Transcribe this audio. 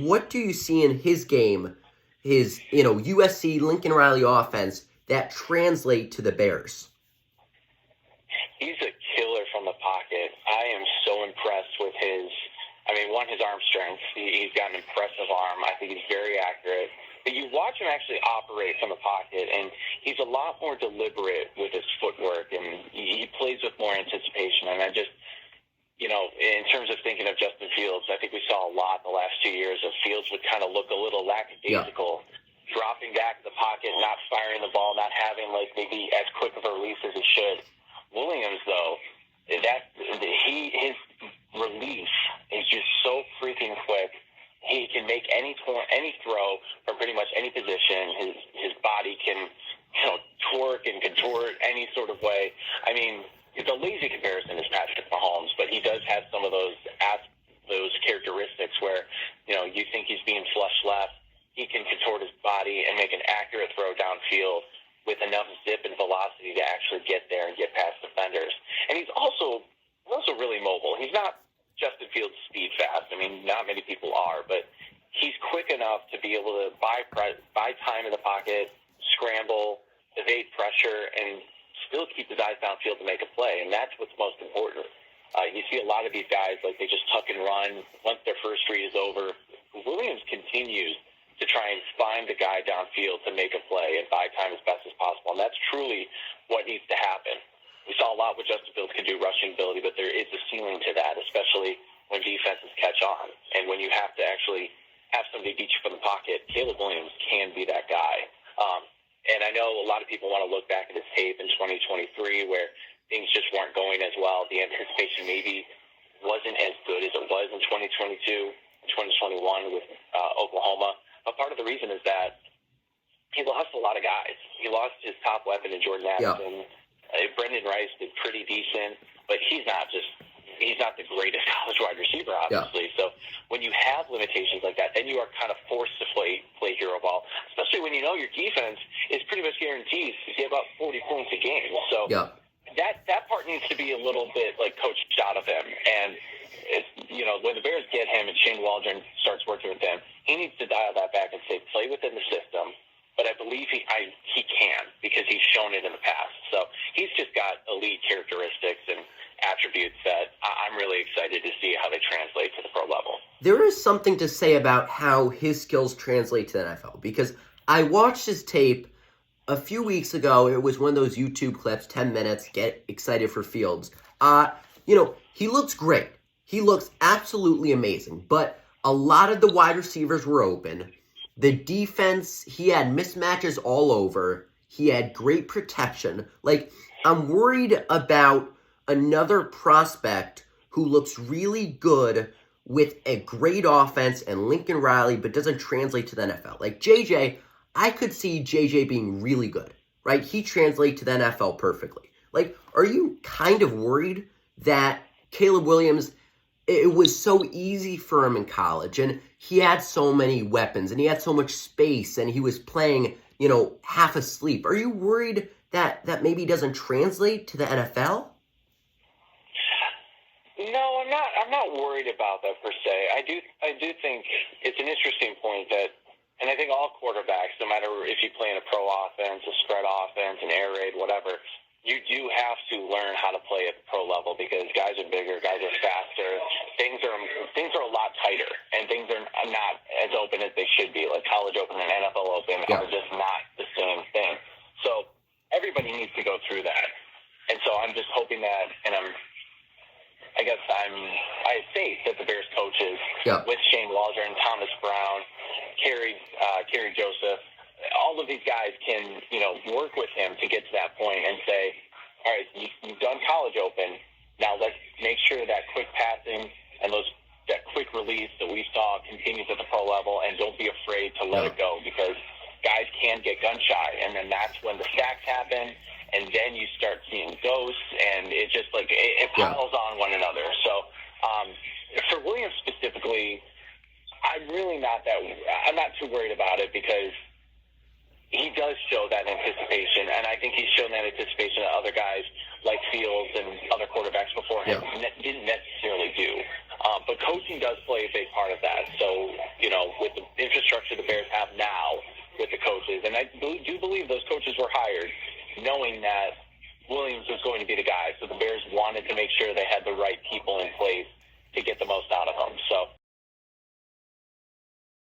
what do you see in his game, his, USC Lincoln Riley offense that translate to the Bears? He's a killer from the pocket. I am so impressed with his arm strength. He's got an impressive arm. I think he's very accurate. But you watch him actually operate from the pocket, and he's a lot more deliberate with his footwork, and he plays with more anticipation. And I just, in terms of thinking of Justin Fields, I think we saw a lot the last 2 years of Fields would kind of look a little lackadaisical, dropping back in the pocket, not firing the ball, not having maybe as quick of a release as he should. Williams, though, his release is just so freaking quick. He can make any throw from pretty much any position. His body can, twerk and contort any sort of way. I mean, it's a lazy comparison is Patrick Mahomes, but he does have some of those characteristics where, you think he's being flush left. He can contort his body and make an accurate throw downfield with enough zip and velocity to actually get there and get past defenders. And he's also really mobile. He's not Justin Fields speed fast. I mean, not many people are, but he's quick enough to be able to buy time in the pocket, scramble, evade pressure, and still keep his eyes downfield to make a play. And that's what's most important. You see a lot of these guys, they just tuck and run once their first read is over. Williams continues to try and find the guy downfield to make a play and buy time as best as possible. And that's truly what needs to happen. We saw a lot what Justin Fields can do rushing ability, but there is a ceiling to that, especially when defenses catch on. And when you have to actually have somebody beat you from the pocket, Caleb Williams can be that guy. And I know a lot of people want to look back at his tape in 2023 where things just weren't going as well. The anticipation maybe wasn't as good as it was in 2022 and 2021 with Oklahoma. But part of the reason is that he lost a lot of guys. He lost his top weapon in Jordan Addison. Brendan Rice did pretty decent, but he's not the greatest college wide receiver, obviously. So when you have limitations like that, then you are kind of forced to play hero ball, especially when you know your defense is pretty much guaranteed to give up 40 points a game. So that part needs to be a little bit coached out of him. And when the Bears get him and Shane Waldron starts working with them, he needs to dial that back and say, play within the system. But I believe he can because he's shown it in the past. So he's just got elite characteristics and attributes that I'm really excited to see how they translate to the pro level. There is something to say about how his skills translate to the NFL because I watched his tape a few weeks ago. It was one of those YouTube clips, 10 minutes, get excited for Fields. He looks great. He looks absolutely amazing. But a lot of the wide receivers were open. The defense, he had mismatches all over. He had great protection. I'm worried about another prospect who looks really good with a great offense and Lincoln Riley, but doesn't translate to the NFL. JJ, I could see JJ being really good, right? He translates to the NFL perfectly. Are you kind of worried that Caleb Williams, it was so easy for him in college, and he had so many weapons, and he had so much space, and he was playing, half asleep. Are you worried that maybe doesn't translate to the NFL? No, I'm not worried about that per se. I do think it's an interesting point that, and I think all quarterbacks, no matter if you play in a pro offense, a spread offense, an air raid, whatever, you do have to learn how to play at the pro level because guys are bigger, guys are faster, things are a lot tighter, and things are not as open as they should be. College open and NFL open are just not the same thing. So everybody needs to go through that, and so I'm just hoping that, and I have faith that the Bears coaches with Shane Waldron, Thomas Brown, Kerry Joseph, all of these guys can, work with him to get to that point and say, all right, you've done college open. Now let's make sure that quick passing and that quick release that we saw continues at the pro level, and don't be afraid to let it go because guys can get gun shy, and then that's when the sacks happen, and then you start seeing ghosts, and it just it piles on one another. So for Williams specifically, I'm not too worried about it because he does show that anticipation, and I think he's shown that anticipation that other guys like Fields and other quarterbacks before him didn't necessarily do. But coaching does play a big part of that. So, Bears have now with the coaches. And I do believe those coaches were hired knowing that Williams was going to be the guy. So the Bears wanted to make sure they had the right people in place